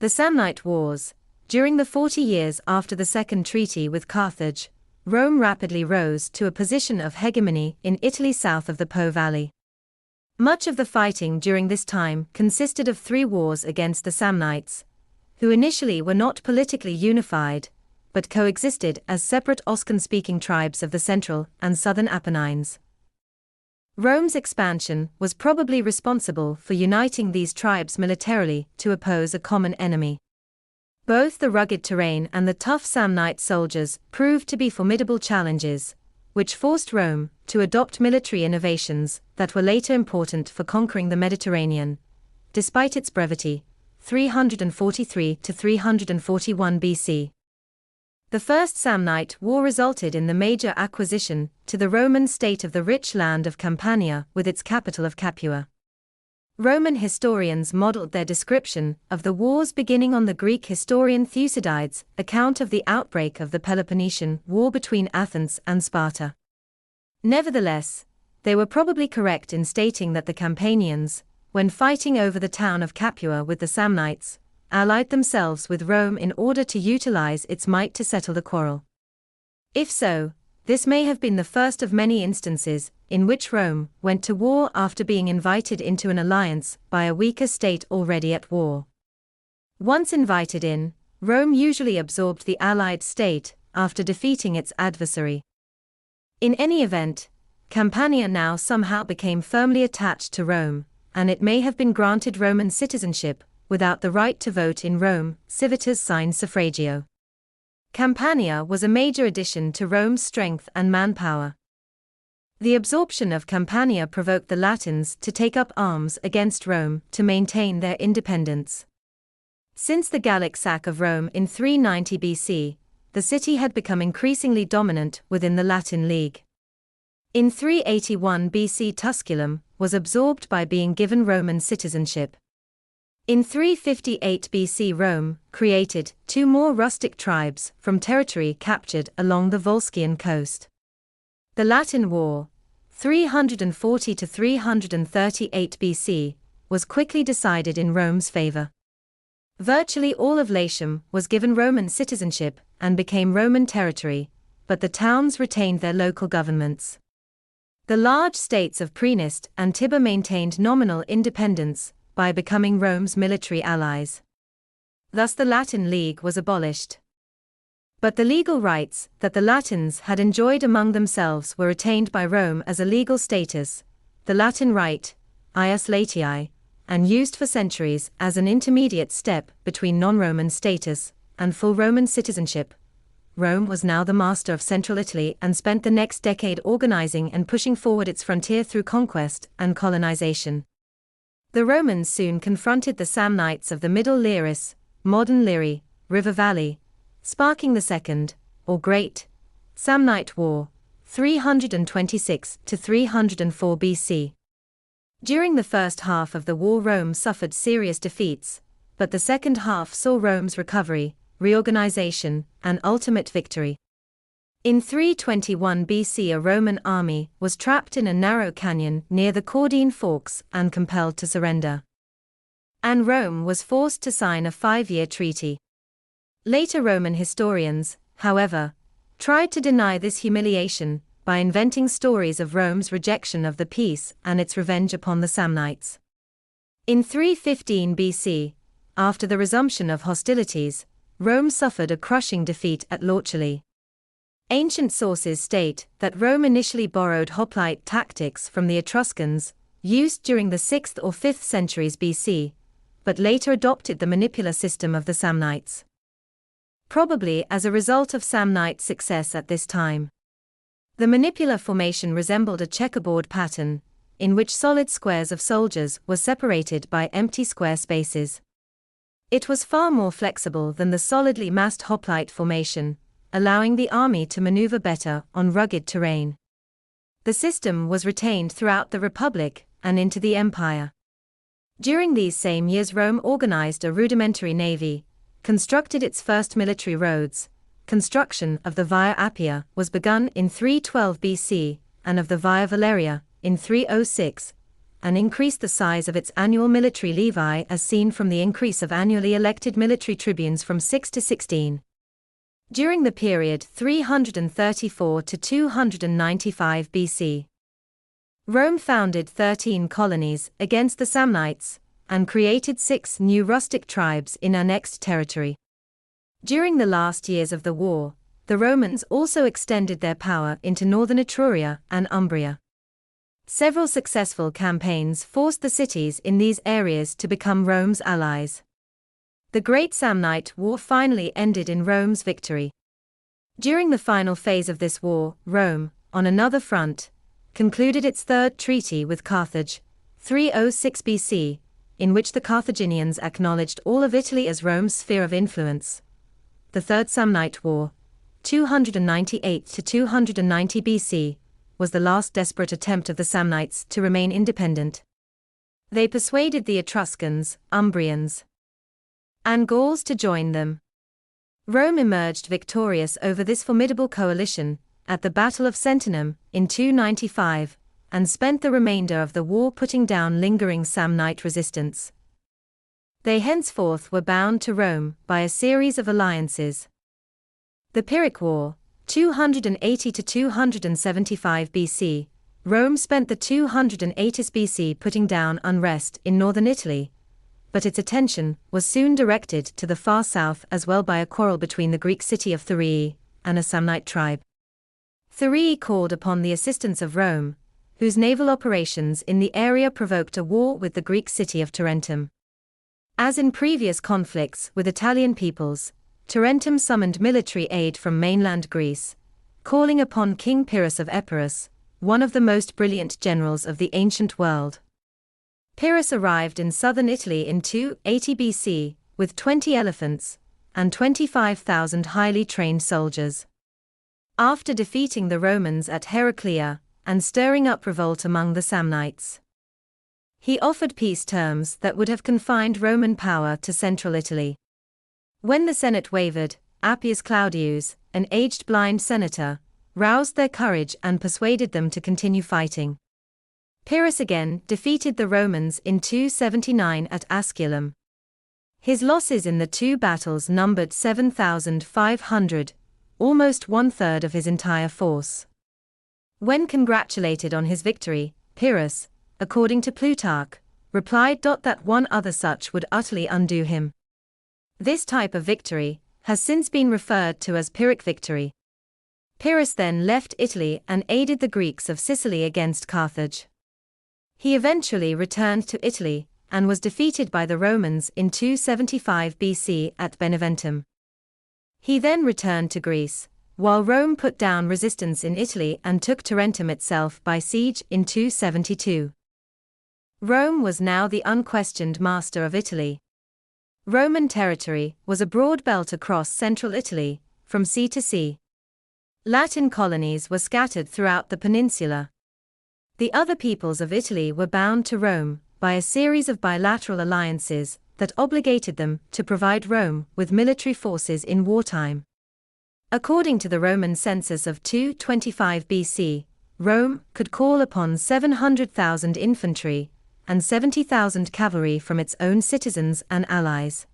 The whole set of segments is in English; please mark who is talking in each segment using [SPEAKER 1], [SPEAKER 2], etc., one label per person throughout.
[SPEAKER 1] The Samnite Wars. During the 40 years after the Second Treaty with Carthage, Rome rapidly rose to a position of hegemony in Italy south of the Po Valley. Much of the fighting during this time consisted of 3 wars against the Samnites, who initially were not politically unified, but coexisted as separate Oscan-speaking tribes of the central and southern Apennines. Rome's expansion was probably responsible for uniting these tribes militarily to oppose a common enemy. Both the rugged terrain and the tough Samnite soldiers proved to be formidable challenges, which forced Rome to adopt military innovations that were later important for conquering the Mediterranean. Despite its brevity, 343 to 341 BC. The First Samnite War resulted in the major acquisition to the Roman state of the rich land of Campania with its capital of Capua. Roman historians modeled their description of the wars beginning on the Greek historian Thucydides' account of the outbreak of the Peloponnesian War between Athens and Sparta. Nevertheless, they were probably correct in stating that the Campanians, when fighting over the town of Capua with the Samnites, allied themselves with Rome in order to utilize its might to settle the quarrel. If so, this may have been the first of many instances in which Rome went to war after being invited into an alliance by a weaker state already at war. Once invited in, Rome usually absorbed the allied state after defeating its adversary. In any event, Campania now somehow became firmly attached to Rome, and it may have been granted Roman citizenship without the right to vote in Rome, civitas sine suffragio. Campania was a major addition to Rome's strength and manpower. The absorption of Campania provoked the Latins to take up arms against Rome to maintain their independence. Since the Gallic sack of Rome in 390 BC, the city had become increasingly dominant within the Latin League. In 381 BC, Tusculum was absorbed by being given Roman citizenship. In 358 BC, Rome created 2 more rustic tribes from territory captured along the Volscian coast. The Latin War, 340 to 338 BC, was quickly decided in Rome's favor. Virtually all of Latium was given Roman citizenship and became Roman territory, but the towns retained their local governments. The large states of Praeneste and Tibur maintained nominal independence by becoming Rome's military allies. Thus the Latin League was abolished. But the legal rights that the Latins had enjoyed among themselves were retained by Rome as a legal status, the Latin Rite, ius latii, and used for centuries as an intermediate step between non-Roman status and full Roman citizenship. Rome was now the master of central Italy and spent the next decade organizing and pushing forward its frontier through conquest and colonization. The Romans soon confronted the Samnites of the Middle Liris, modern Liri, River Valley, sparking the Second, or Great, Samnite War, 326 to 304 BC. During the first half of the war, Rome suffered serious defeats, but the second half saw Rome's recovery, reorganization, and ultimate victory. In 321 BC, a Roman army was trapped in a narrow canyon near the Caudine Forks and compelled to surrender. And Rome was forced to sign a 5-year treaty. Later Roman historians, however, tried to deny this humiliation by inventing stories of Rome's rejection of the peace and its revenge upon the Samnites. In 315 BC, after the resumption of hostilities, Rome suffered a crushing defeat at Lauchuli. Ancient sources state that Rome initially borrowed hoplite tactics from the Etruscans, used during the 6th or 5th centuries BC, but later adopted the manipular system of the Samnites. Probably as a result of Samnite success at this time. The manipular formation resembled a checkerboard pattern, in which solid squares of soldiers were separated by empty square spaces. It was far more flexible than the solidly massed hoplite formation, allowing the army to maneuver better on rugged terrain. The system was retained throughout the Republic and into the Empire. During these same years, Rome organized a rudimentary navy, constructed its first military roads. Construction of the Via Appia was begun in 312 BC, and of the Via Valeria in 306, and increased the size of its annual military levy as seen from the increase of annually elected military tribunes from 6 to 16. During the period 334 to 295 BC, Rome founded 13 colonies against the Samnites, and created 6 new rustic tribes in annexed territory. During the last years of the war, the Romans also extended their power into northern Etruria and Umbria. Several successful campaigns forced the cities in these areas to become Rome's allies. The Great Samnite War finally ended in Rome's victory. During the final phase of this war, Rome, on another front, concluded its third treaty with Carthage, 306 BC, in which the Carthaginians acknowledged all of Italy as Rome's sphere of influence. The Third Samnite War, 298 to 290 BC, was the last desperate attempt of the Samnites to remain independent. They persuaded the Etruscans, Umbrians, and Gauls to join them. Rome emerged victorious over this formidable coalition at the Battle of Sentinum in 295, and spent the remainder of the war putting down lingering Samnite resistance. They henceforth were bound to Rome by a series of alliances. The Pyrrhic War, 280 to 275 BC, Rome spent the 280s BC putting down unrest in northern Italy, but its attention was soon directed to the far south as well by a quarrel between the Greek city of Thurii and a Samnite tribe. Thurii called upon the assistance of Rome, whose naval operations in the area provoked a war with the Greek city of Tarentum. As in previous conflicts with Italian peoples, Tarentum summoned military aid from mainland Greece, calling upon King Pyrrhus of Epirus, one of the most brilliant generals of the ancient world. Pyrrhus arrived in southern Italy in 280 BC, with 20 elephants and 25,000 highly trained soldiers. After defeating the Romans at Heraclea and stirring up revolt among the Samnites, he offered peace terms that would have confined Roman power to central Italy. When the Senate wavered, Appius Claudius, an aged blind senator, roused their courage and persuaded them to continue fighting. Pyrrhus again defeated the Romans in 279 at Asculum. His losses in the two battles numbered 7,500, almost one-third of his entire force. When congratulated on his victory, Pyrrhus, according to Plutarch, replied that one other such would utterly undo him. This type of victory has since been referred to as Pyrrhic victory. Pyrrhus then left Italy and aided the Greeks of Sicily against Carthage. He eventually returned to Italy and was defeated by the Romans in 275 BC at Beneventum. He then returned to Greece, while Rome put down resistance in Italy and took Tarentum itself by siege in 272. Rome was now the unquestioned master of Italy. Roman territory was a broad belt across central Italy, from sea to sea. Latin colonies were scattered throughout the peninsula. The other peoples of Italy were bound to Rome by a series of bilateral alliances that obligated them to provide Rome with military forces in wartime. According to the Roman census of 225 BC, Rome could call upon 700,000 infantry and 70,000 cavalry from its own citizens and allies.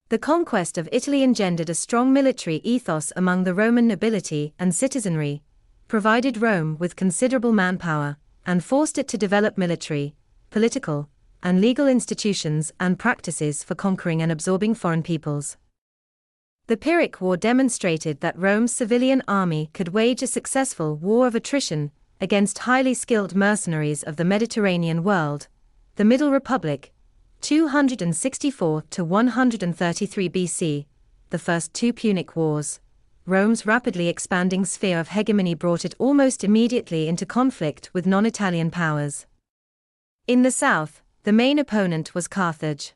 [SPEAKER 1] The conquest of Italy engendered a strong military ethos among the Roman nobility and citizenry, provided Rome with considerable manpower, and forced it to develop military, political, and legal institutions and practices for conquering and absorbing foreign peoples. The Pyrrhic War demonstrated that Rome's civilian army could wage a successful war of attrition against highly skilled mercenaries of the Mediterranean world. The Middle Republic, 264 to 133 BC, the first two Punic Wars, Rome's rapidly expanding sphere of hegemony brought it almost immediately into conflict with non-Italian powers. In the south, the main opponent was Carthage.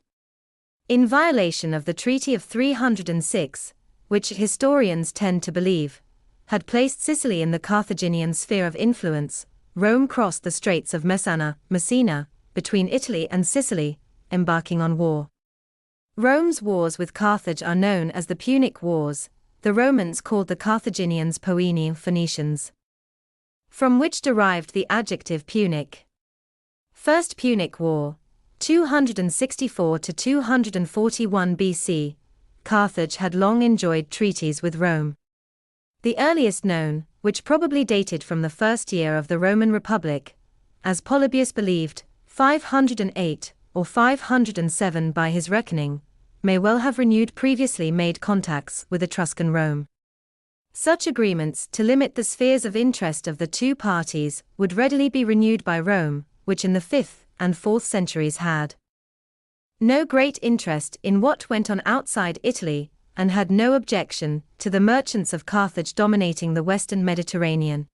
[SPEAKER 1] In violation of the Treaty of 306, which historians tend to believe had placed Sicily in the Carthaginian sphere of influence, Rome crossed the Straits of Messina, between Italy and Sicily, embarking on war. Rome's wars with Carthage are known as the Punic Wars. The Romans called the Carthaginians Poeni Phoenicians, from which derived the adjective Punic. First Punic War, 264 to 241 BC. Carthage had long enjoyed treaties with Rome. The earliest known, which probably dated from the first year of the Roman Republic, as Polybius believed, 508 or 507 by his reckoning, may well have renewed previously made contacts with Etruscan Rome. Such agreements to limit the spheres of interest of the two parties would readily be renewed by Rome, which in the 5th and 4th centuries had no great interest in what went on outside Italy, and had no objection to the merchants of Carthage dominating the western Mediterranean.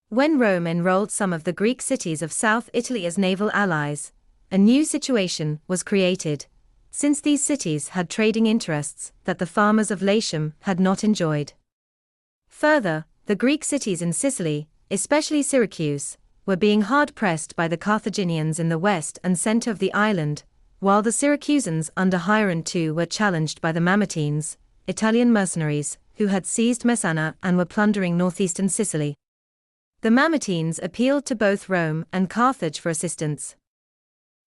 [SPEAKER 1] When Rome enrolled some of the Greek cities of South Italy as naval allies, a new situation was created, since these cities had trading interests that the farmers of Latium had not enjoyed. Further, the Greek cities in Sicily, especially Syracuse, were being hard-pressed by the Carthaginians in the west and center of the island, while the Syracusans under Hiron II were challenged by the Mamertines, Italian mercenaries, who had seized Messana and were plundering northeastern Sicily. The Mamertines appealed to both Rome and Carthage for assistance.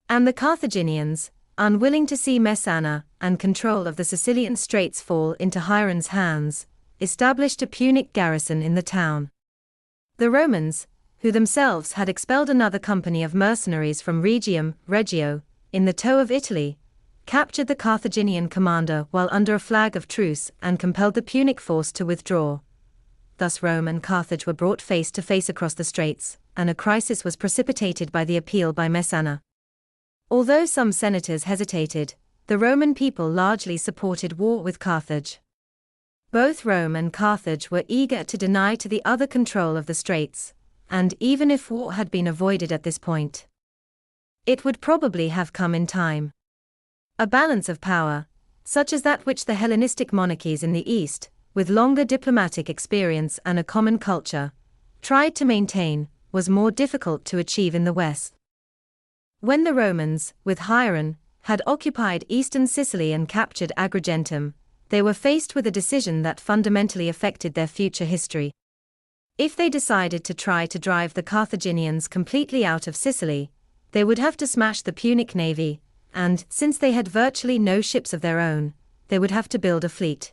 [SPEAKER 1] And the Carthaginians, unwilling to see Messana and control of the Sicilian straits fall into Hiron's hands, established a Punic garrison in the town. The Romans, who themselves had expelled another company of mercenaries from Reggio, in the toe of Italy, captured the Carthaginian commander while under a flag of truce and compelled the Punic force to withdraw. Thus Rome and Carthage were brought face to face across the straits, and a crisis was precipitated by the appeal by Messana. Although some senators hesitated, the Roman people largely supported war with Carthage. Both Rome and Carthage were eager to deny to the other control of the straits, and even if war had been avoided at this point, it would probably have come in time. A balance of power, such as that which the Hellenistic monarchies in the East, with longer diplomatic experience and a common culture, tried to maintain, was more difficult to achieve in the West. When the Romans, with Hiron, had occupied eastern Sicily and captured Agrigentum, they were faced with a decision that fundamentally affected their future history. If they decided to try to drive the Carthaginians completely out of Sicily, they would have to smash the Punic navy, and, since they had virtually no ships of their own, they would have to build a fleet.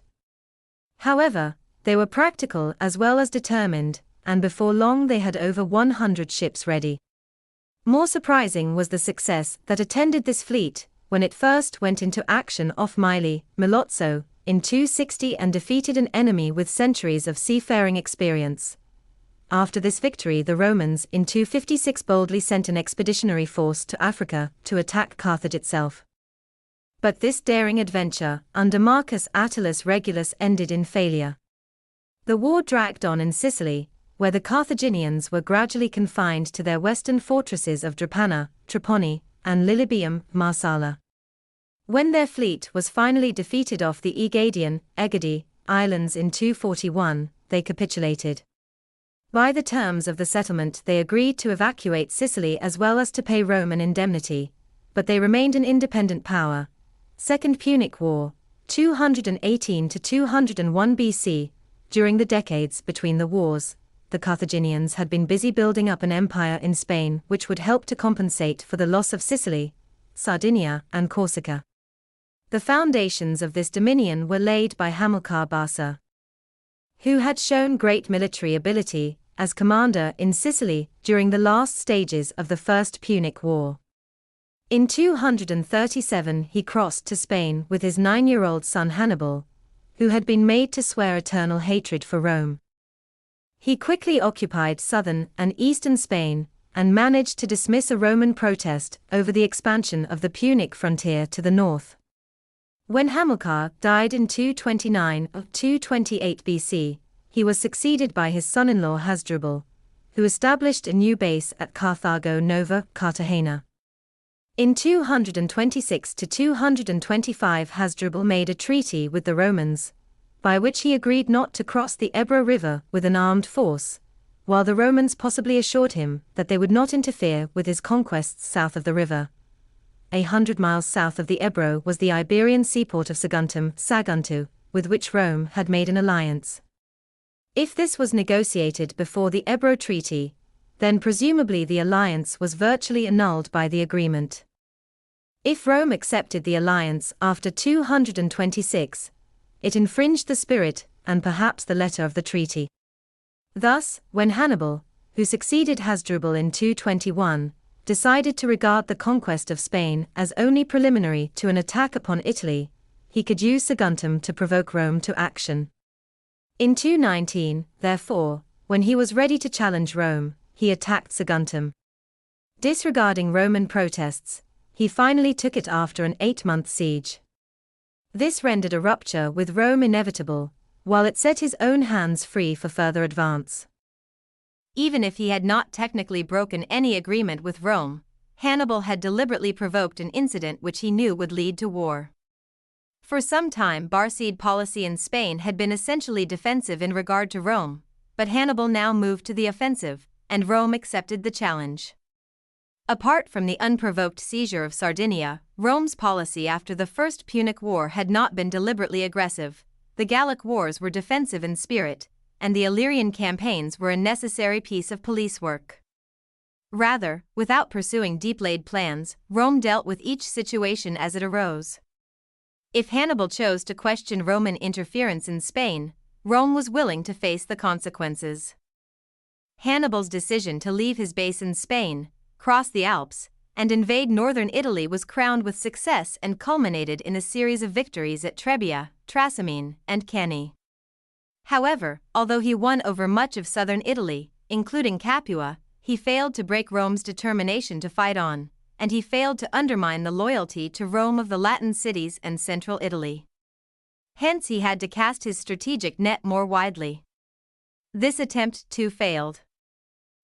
[SPEAKER 1] However, they were practical as well as determined, and before long they had over 100 ships ready. More surprising was the success that attended this fleet, when it first went into action off Milozzo, in 260 and defeated an enemy with centuries of seafaring experience. After this victory the Romans in 256 boldly sent an expeditionary force to Africa to attack Carthage itself. But this daring adventure, under Marcus Attalus Regulus, ended in failure. The war dragged on in Sicily, where the Carthaginians were gradually confined to their western fortresses of Drepana, Trapani, and Lilybaeum, Marsala. When their fleet was finally defeated off the Egadi Islands in 241, they capitulated. By the terms of the settlement they agreed to evacuate Sicily as well as to pay Rome an indemnity, but they remained an independent power. Second Punic War, 218 to 201 BC. During the decades between the wars, the Carthaginians had been busy building up an empire in Spain which would help to compensate for the loss of Sicily, Sardinia, and Corsica. The foundations of this dominion were laid by Hamilcar Barca, who had shown great military ability as commander in Sicily during the last stages of the First Punic War. In 237 he crossed to Spain with his 9-year-old son Hannibal, who had been made to swear eternal hatred for Rome. He quickly occupied southern and eastern Spain, and managed to dismiss a Roman protest over the expansion of the Punic frontier to the north. When Hamilcar died in 229 or 228 BC, he was succeeded by his son-in-law Hasdrubal, who established a new base at Carthago Nova, Cartagena. In 226 to 225 Hasdrubal made a treaty with the Romans, by which he agreed not to cross the Ebro River with an armed force, while the Romans possibly assured him that they would not interfere with his conquests south of the river. 100 miles south of the Ebro was the Iberian seaport of Saguntum, with which Rome had made an alliance. If this was negotiated before the Ebro Treaty, then presumably the alliance was virtually annulled by the agreement. If Rome accepted the alliance after 226, it infringed the spirit and perhaps the letter of the treaty. Thus, when Hannibal, who succeeded Hasdrubal in 221, decided to regard the conquest of Spain as only preliminary to an attack upon Italy, he could use Saguntum to provoke Rome to action. In 219, therefore, when he was ready to challenge Rome, he attacked Saguntum. Disregarding Roman protests, he finally took it after an 8-month siege. This rendered a rupture with Rome inevitable, while it set his own hands free for further advance. Even if he had not technically broken any agreement with Rome, Hannibal had deliberately provoked an incident which he knew would lead to war. For some time, Barcide policy in Spain had been essentially defensive in regard to Rome, but Hannibal now moved to the offensive, and Rome accepted the challenge. Apart from the unprovoked seizure of Sardinia, Rome's policy after the First Punic War had not been deliberately aggressive. The Gallic Wars were defensive in spirit, and the Illyrian campaigns were a necessary piece of police work. Rather, without pursuing deep-laid plans, Rome dealt with each situation as it arose. If Hannibal chose to question Roman interference in Spain, Rome was willing to face the consequences. Hannibal's decision to leave his base in Spain, cross the Alps, and invade northern Italy was crowned with success and culminated in a series of victories at Trebia, Trasimene, and Cannae. However, although he won over much of southern Italy, including Capua, he failed to break Rome's determination to fight on, and he failed to undermine the loyalty to Rome of the Latin cities and central Italy. Hence he had to cast his strategic net more widely. This attempt too failed.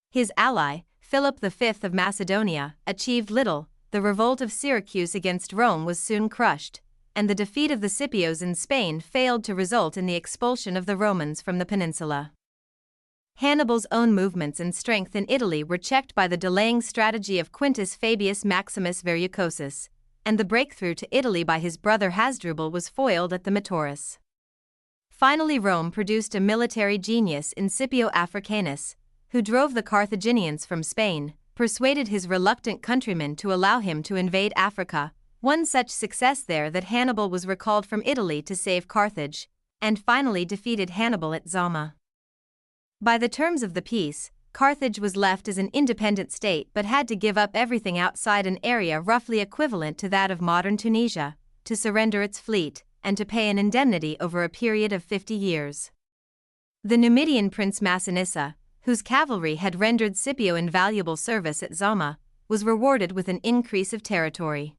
[SPEAKER 1] His ally, Philip V of Macedonia, achieved little. The revolt of Syracuse against Rome was soon crushed, and the defeat of the Scipios in Spain failed to result in the expulsion of the Romans from the peninsula. Hannibal's own movements and strength in Italy were checked by the delaying strategy of Quintus Fabius Maximus Verrucosus, and the breakthrough to Italy by his brother Hasdrubal was foiled at the Metaurus. Finally, Rome produced a military genius in Scipio Africanus, who drove the Carthaginians from Spain, persuaded his reluctant countrymen to allow him to invade Africa, won such success there that Hannibal was recalled from Italy to save Carthage, and finally defeated Hannibal at Zama. By the terms of the peace, Carthage was left as an independent state but had to give up everything outside an area roughly equivalent to that of modern Tunisia, to surrender its fleet, and to pay an indemnity over a period of 50 years. The Numidian prince Massinissa, whose cavalry had rendered Scipio invaluable service at Zama, was rewarded with an increase of territory.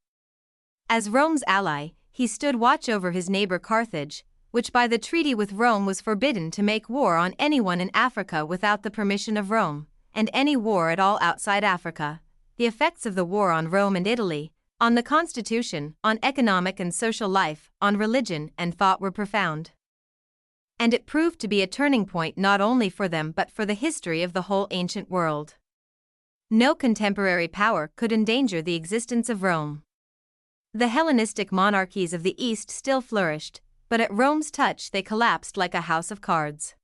[SPEAKER 1] As Rome's ally, he stood watch over his neighbor Carthage, which by the treaty with Rome was forbidden to make war on anyone in Africa without the permission of Rome, and any war at all outside Africa. The effects of the war on Rome and Italy, on the constitution, on economic and social life, on religion and thought were profound. And it proved to be a turning point not only for them but for the history of the whole ancient world. No contemporary power could endanger the existence of Rome. The Hellenistic monarchies of the East still flourished, but at Rome's touch they collapsed like a house of cards.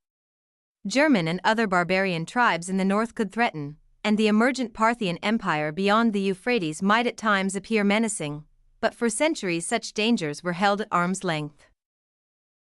[SPEAKER 1] German and other barbarian tribes in the north could threaten, and the emergent Parthian Empire beyond the Euphrates might at times appear menacing, but for centuries such dangers were held at arm's length.